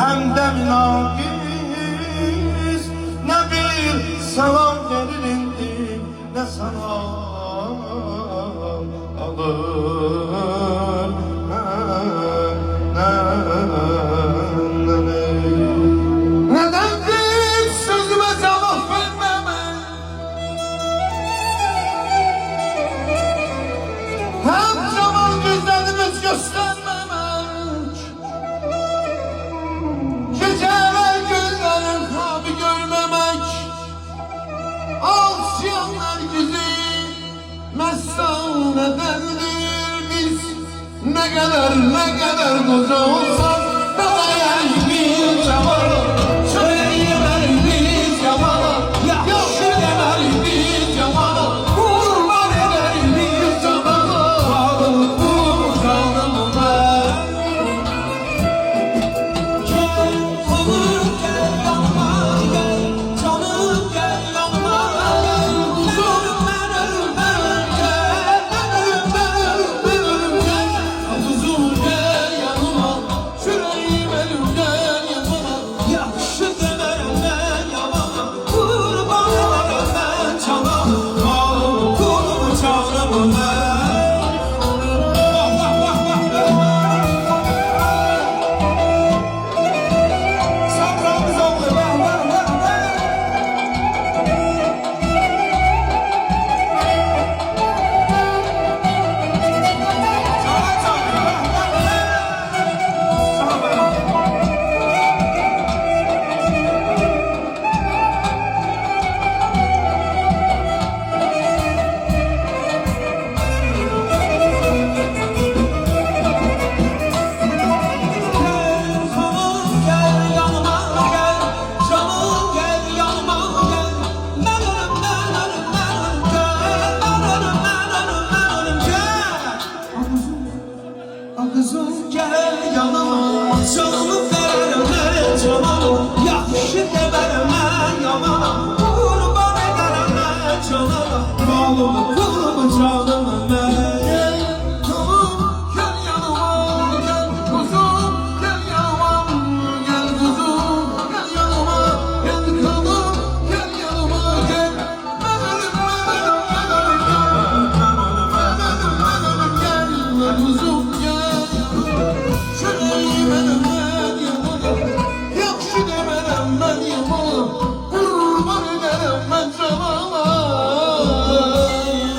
hem de nagiz. Ne bir selam gelir indi, ne salam alır. Nedendir sözüme cevap vermemek, hem zaman gözlerimi göstermemek, geceler gözlerin kabi görmemek, alçıyanlar güzü mestan edendir biz. Ne kadar koca olsak da dayan bir cevabı. Şöyle bir cevabı, yaşlı demel bir cevabı, kurban eder bir cevabı. Bağlı canım ben. Gel olur gel yanıma gel, canım gel yanıma gel. Kuzum ben ölmem gel, Kuzum gel yanıma, yüreğim elimden yapamam. yakşı demerim ben yamama, kurban ederim ben canım. Bağlı kulumu canım ben. Sabrımız oldu ben. Kızım gel yanıma, canımı veririm ben canıma, yakşı demerim ben yamama, kurban ederim ben canıma, bağlı kulumu canıma.